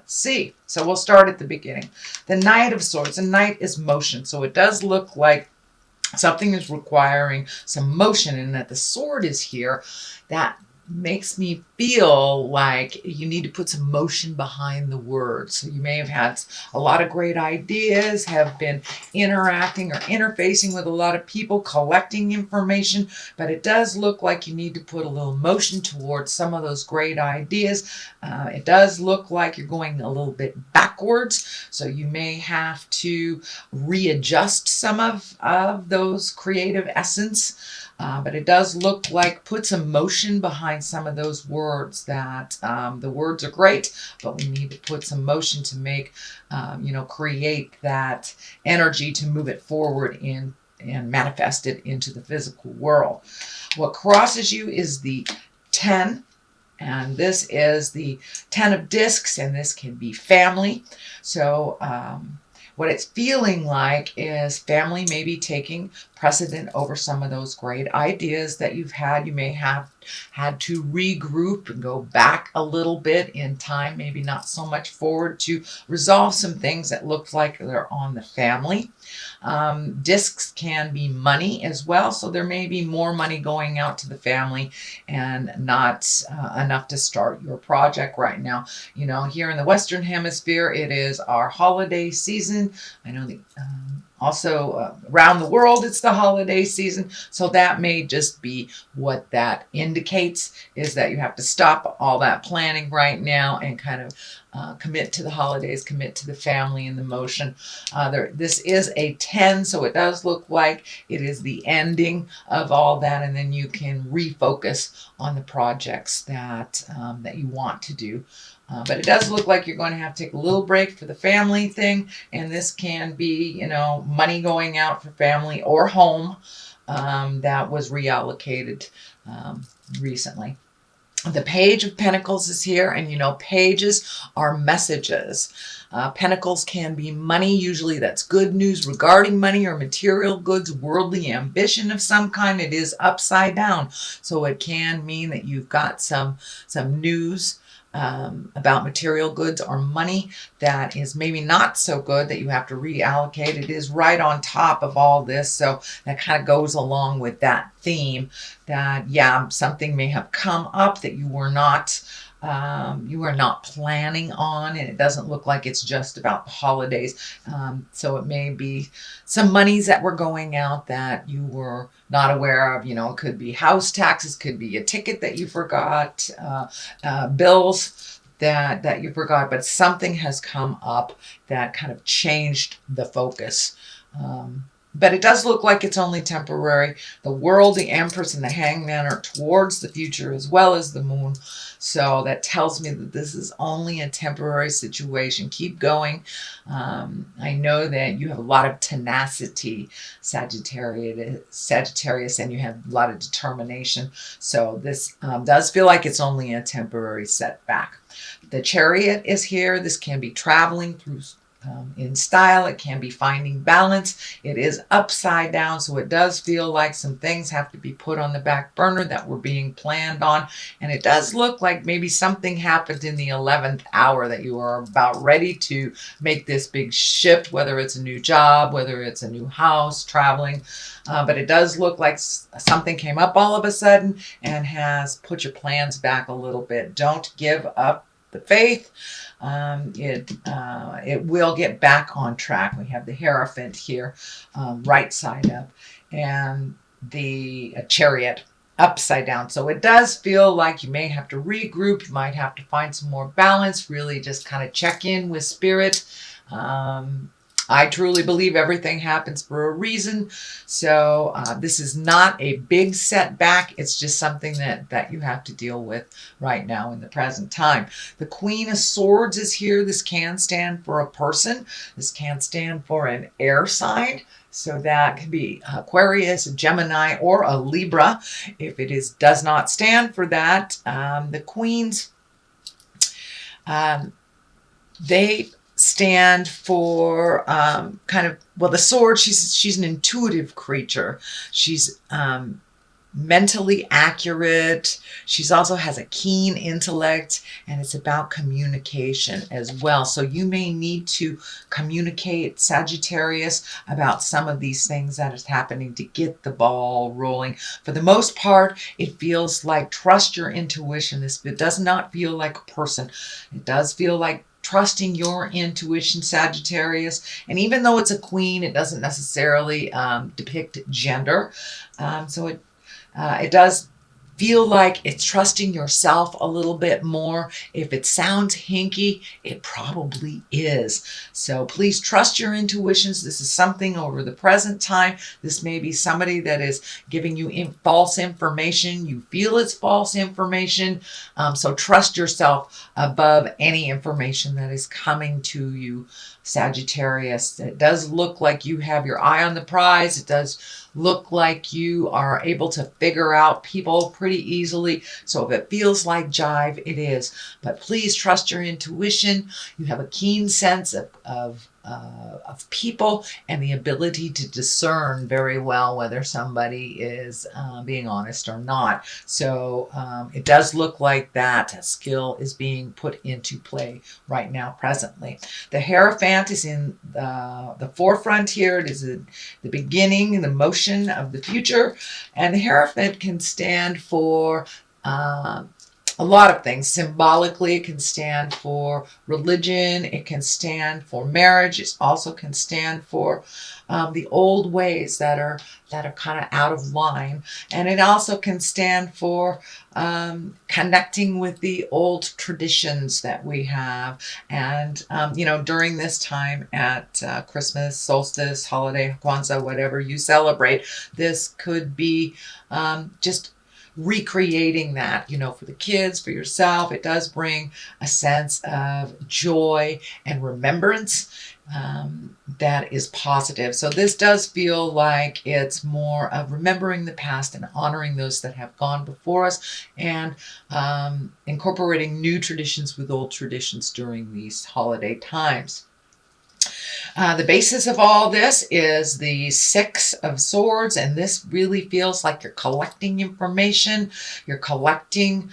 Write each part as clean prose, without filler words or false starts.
Let's see. So we'll start at the beginning. The Knight of Swords. The Knight is motion. So it does look like something is requiring some motion, and that the sword is here. That makes me feel like you need to put some motion behind the words. So you may have had a lot of great ideas, have been interacting or interfacing with a lot of people, collecting information, but it does look like you need to put a little motion towards some of those great ideas. It does look like you're going a little bit backwards, so you may have to readjust some of those creative essence. But it does look like put some motion behind some of those words. That the words are great, but we need to put some motion to make, create that energy to move it forward and manifest it into the physical world. What crosses you is the 10. And this is the 10 of discs, and this can be family. So what it's feeling like is family maybe taking precedent over some of those great ideas that you've had. You may have had to regroup and go back a little bit in time, maybe not so much forward, to resolve some things that look like they're on the family. Discs can be money as well, so there may be more money going out to the family and not enough to start your project right now. You know, here in the Western Hemisphere, it is our holiday season. I know the also, around the world, it's the holiday season. So that may just be what that indicates, is that you have to stop all that planning right now and kind of commit to the holidays, commit to the family and the motion. This is a 10, so it does look like it is the ending of all that, and then you can refocus on the projects that you want to do. But it does look like you're going to have to take a little break for the family thing, and this can be, money going out for family or home that was reallocated recently. The Page of Pentacles is here, and pages are messages. Pentacles can be money. Usually that's good news regarding money or material goods, worldly ambition of some kind. It is upside down, so it can mean that you've got some news about material goods or money that is maybe not so good, that you have to reallocate. It is right on top of all this, so that kind of goes along with that theme that, yeah, something may have come up that you were not planning on, and it doesn't look like it's just about the holidays. So it may be some monies that were going out that you were not aware of. It could be house taxes, could be a ticket that you forgot, bills that you forgot, but something has come up that kind of changed the focus. But it does look like it's only temporary. The World, the Empress, and the Hangman are towards the future, as well as the Moon. So that tells me that this is only a temporary situation. Keep going. I know that you have a lot of tenacity, Sagittarius, and you have a lot of determination. So this does feel like it's only a temporary setback. The Chariot is here. This can be traveling through in style. It can be finding balance. It is upside down, so it does feel like some things have to be put on the back burner that were being planned on. And it does look like maybe something happened in the 11th hour that you are about ready to make this big shift, whether it's a new job, whether it's a new house, traveling. But it does look like something came up all of a sudden and has put your plans back a little bit. Don't give up the faith. It will get back on track. We have the Hierophant here, right side up, and the Chariot upside down. So it does feel like you may have to regroup. You might have to find some more balance, really just kind of check in with spirit. I truly believe everything happens for a reason. So this is not a big setback. It's just something that you have to deal with right now in the present time. The Queen of Swords is here. This can stand for a person. This can stand for an air sign. So that could be Aquarius, a Gemini, or a Libra. If it does not stand for that, the Queens, they stand for the sword. She's an intuitive creature. She's mentally accurate. She's also has a keen intellect, and it's about communication as well. So you may need to communicate, Sagittarius, about some of these things that is happening to get the ball rolling. For the most part, it feels like trust your intuition. It does not feel like a person. It does feel like trusting your intuition, Sagittarius. And even though it's a queen, it doesn't necessarily depict gender. It does feel like it's trusting yourself a little bit more. If it sounds hinky, it probably is. So please trust your intuitions. This is something over the present time. This may be somebody that is giving you false information. You feel it's false information. So trust yourself above any information that is coming to you, Sagittarius. It does look like you have your eye on the prize. It does look like you are able to figure out people pretty easily. So if it feels like jive, it is. But please trust your intuition. You have a keen sense of people and the ability to discern very well whether somebody is being honest or not. So it does look like that skill is being put into play right now, presently. The Hierophant is in the forefront here. It is the beginning, the motion of the future. And the Hierophant can stand for a lot of things. Symbolically, it can stand for religion. It can stand for marriage. It also can stand for the old ways that are kind of out of line. And it also can stand for connecting with the old traditions that we have. And, during this time at Christmas, solstice, holiday, Kwanzaa, whatever you celebrate, this could be just recreating that, for the kids, for yourself. It does bring a sense of joy and remembrance that is positive. So this does feel like it's more of remembering the past and honoring those that have gone before us, and incorporating new traditions with old traditions during these holiday times. The basis of all this is the Six of Swords, and this really feels like you're collecting information. You're collecting,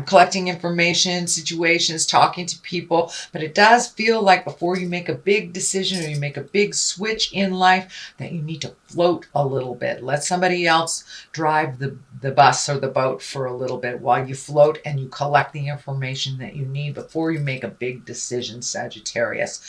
collecting information, situations, talking to people. But it does feel like before you make a big decision or you make a big switch in life, that you need to float a little bit. Let somebody else drive the bus or the boat for a little bit while you float and you collect the information that you need before you make a big decision, Sagittarius.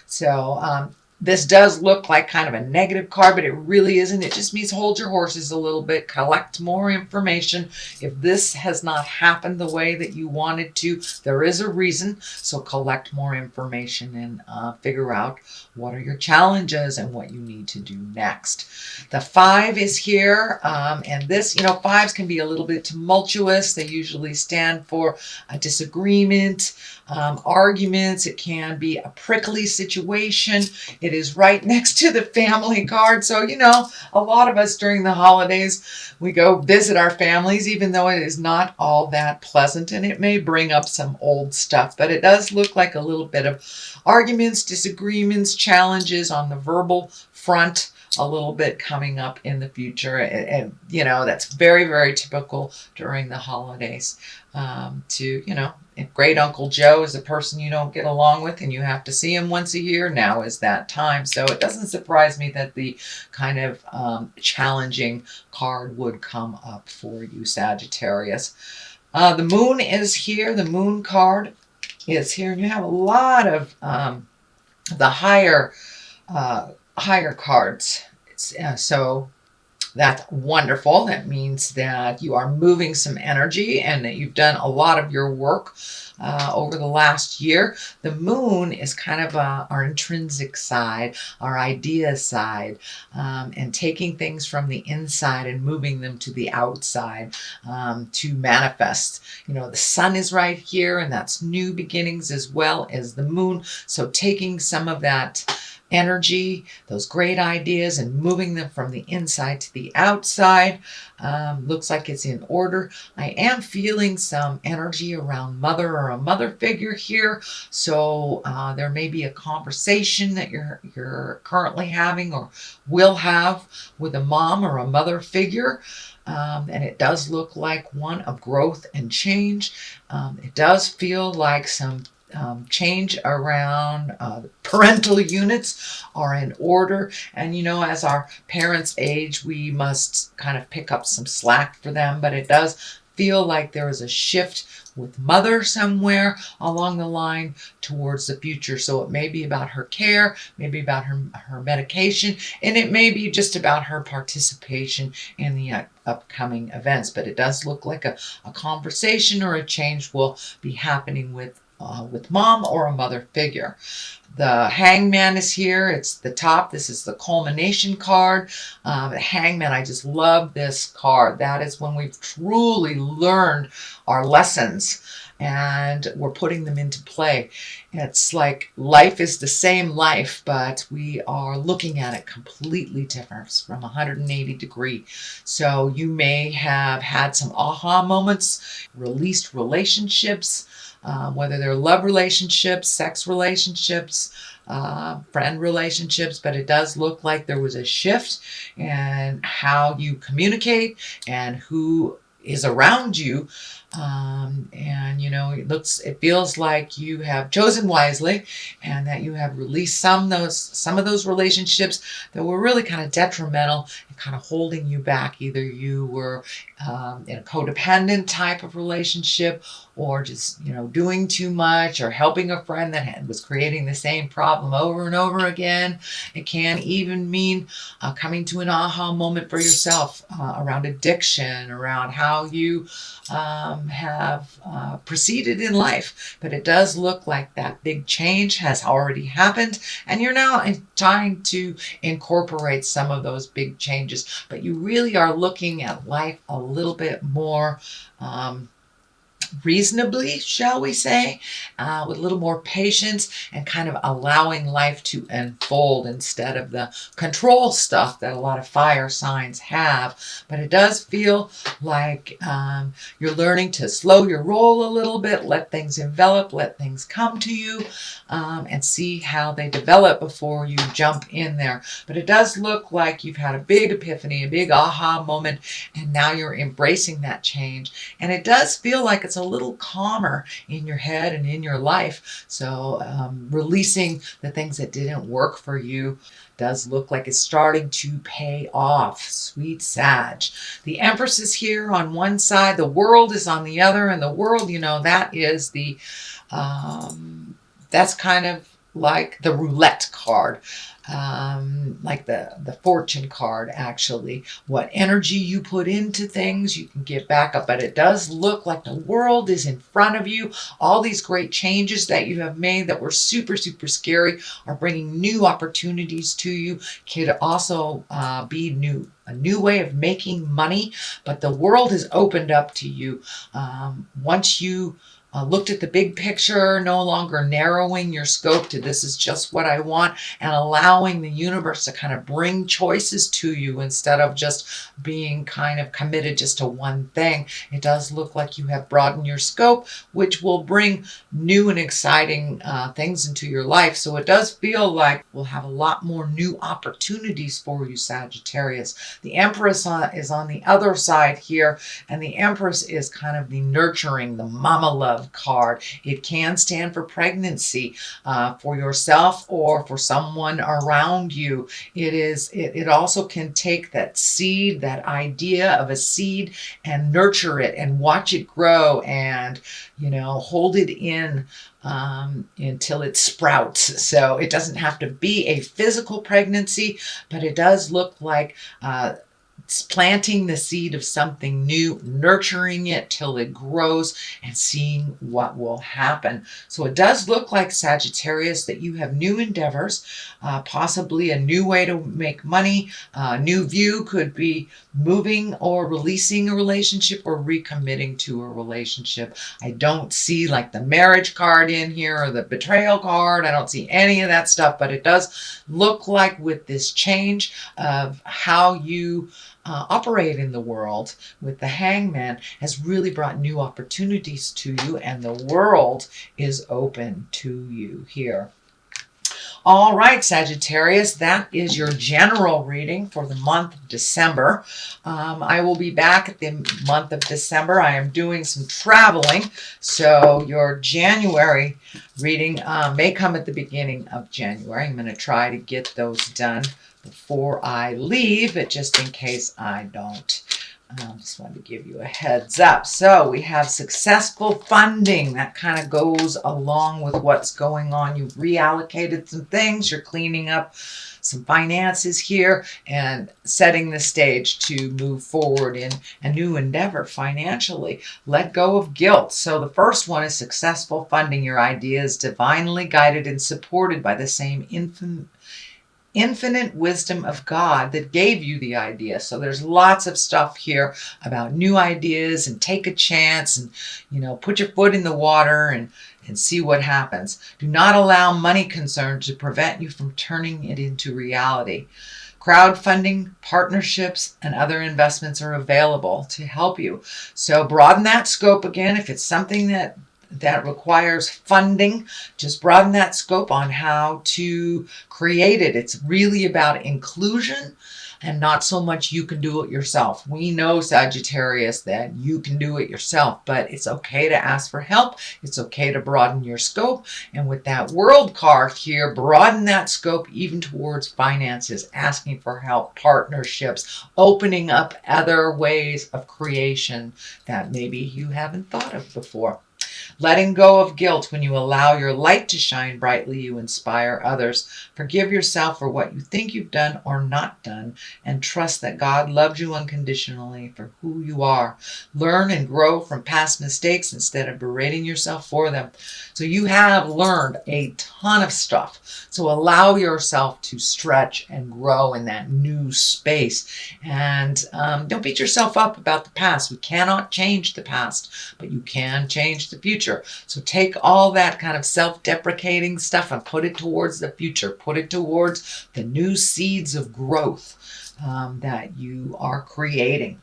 So this does look like kind of a negative card, but it really isn't. It just means hold your horses a little bit, collect more information. If this has not happened the way that you wanted to, there is a reason. So collect more information and figure out what are your challenges and what you need to do next. The 5 is here, and this, fives can be a little bit tumultuous. They usually stand for a disagreement, arguments. It can be a prickly situation. It is right next to the family card. So, a lot of us during the holidays, we go visit our families, even though it is not all that pleasant, and it may bring up some old stuff, but it does look like a little bit of arguments, disagreements, challenges on the verbal front, a little bit coming up in the future. And that's very, very typical during the holidays. If Great Uncle Joe is a person you don't get along with and you have to see him once a year, now is that time. So it doesn't surprise me that the kind of challenging card would come up for you, Sagittarius. The moon is here. The moon card is here. And you have a lot of the higher cards. So that's wonderful. That means that you are moving some energy and that you've done a lot of your work over the last year. The moon is kind of our intrinsic side, our idea side, and taking things from the inside and moving them to the outside to manifest. The sun is right here, and that's new beginnings as well as the moon. So taking some of that energy, those great ideas, and moving them from the inside to the outside. Looks like it's in order. I am feeling some energy around mother or a mother figure here. So there may be a conversation that you're currently having or will have with a mom or a mother figure. And it does look like one of growth and change. It does feel like some change around parental units are in order. And as our parents age, we must kind of pick up some slack for them. But it does feel like there is a shift with mother somewhere along the line towards the future. So it may be about her care, maybe about her medication, and it may be just about her participation in the upcoming events. But it does look like a conversation or a change will be happening with mom or a mother figure. The Hangman is here. It's the top. This is the culmination card. The Hangman, I just love this card. That is when we've truly learned our lessons and we're putting them into play. It's like life is the same life, but we are looking at it completely different from 180 degree. So you may have had some aha moments, released relationships, whether they're love relationships, sex relationships, friend relationships, but it does look like there was a shift in how you communicate and who is around you. And it feels like you have chosen wisely and that you have released some of those relationships that were really kind of detrimental and kind of holding you back. Either you were in a codependent type of relationship or just doing too much or helping a friend that was creating the same problem over and over again. It can even mean coming to an aha moment for yourself around addiction, around how you have proceeded in life. But it does look like that big change has already happened and you're now trying to incorporate some of those big changes, but you really are looking at life a little bit more reasonably, shall we say, with a little more patience and kind of allowing life to unfold instead of the control stuff that a lot of fire signs have. But it does feel like you're learning to slow your roll a little bit, let things envelop, let things come to you, and see how they develop before you jump in there. But it does look like you've had a big epiphany, a big aha moment, and now you're embracing that change. And it does feel like it's a little calmer in your head and in your life. So releasing the things that didn't work for you does look like it's starting to pay off. Sweet Sag. The Empress is here on one side, the World is on the other, and the World, that is the that's kind of like the roulette card. Like the fortune card, actually. What energy you put into things, you can get back up. But it does look like the World is in front of you. All these great changes that you have made that were super, super scary are bringing new opportunities to you. Could also be a new way of making money. But the World has opened up to you. Once you looked at the big picture, no longer narrowing your scope to this is just what I want, and allowing the universe to kind of bring choices to you instead of just being kind of committed just to one thing. It does look like you have broadened your scope, which will bring new and exciting things into your life. So it does feel like we'll have a lot more new opportunities for you, Sagittarius. The Empress is on the other side here, and the Empress is kind of the nurturing, the mama love card. It can stand for pregnancy for yourself or for someone around you. It also can take that seed, that idea of a seed, and nurture it and watch it grow and hold it in until it sprouts. So it doesn't have to be a physical pregnancy, but it does look like planting the seed of something new, nurturing it till it grows, and seeing what will happen. So it does look like, Sagittarius, that you have new endeavors, possibly a new way to make money. A new view could be moving or releasing a relationship or recommitting to a relationship. I don't see like the marriage card in here or the betrayal card. I don't see any of that stuff, but it does look like with this change of how you operate in the world with the Hangman has really brought new opportunities to you, and the world is open to you here. All right, Sagittarius, that is your general reading for the month of December. I will be back at the month of December. I am doing some traveling, so your January reading may come at the beginning of January. I'm going to try to get those done before I leave, but just in case I don't. Just wanted to give you a heads up. So we have successful funding. That kind of goes along with what's going on. You've reallocated some things. You're cleaning up some finances here and setting the stage to move forward in a new endeavor financially. Let go of guilt. So the first one is successful funding. Your idea is divinely guided and supported by the same infinite wisdom of God that gave you the idea. So there's lots of stuff here about new ideas, and take a chance, and put your foot in the water and see what happens. Do not allow money concerns to prevent you from turning it into reality. Crowdfunding, partnerships, and other investments are available to help you. So broaden that scope again. If it's something that requires funding, just broaden that scope on how to create it. It's really about inclusion and not so much you can do it yourself. We know, Sagittarius, that you can do it yourself, but it's okay to ask for help. It's okay to broaden your scope. And with that World card here, broaden that scope even towards finances, asking for help, partnerships, opening up other ways of creation that maybe you haven't thought of before. Letting go of guilt. When you allow your light to shine brightly, you inspire others. Forgive yourself for what you think you've done or not done, and trust that God loved you unconditionally for who you are. Learn and grow from past mistakes instead of berating yourself for them. So you have learned a ton of stuff. So allow yourself to stretch and grow in that new space. And don't beat yourself up about the past. We cannot change the past, but you can change the future. So take all that kind of self-deprecating stuff and put it towards the future. Put it towards the new seeds of growth that you are creating.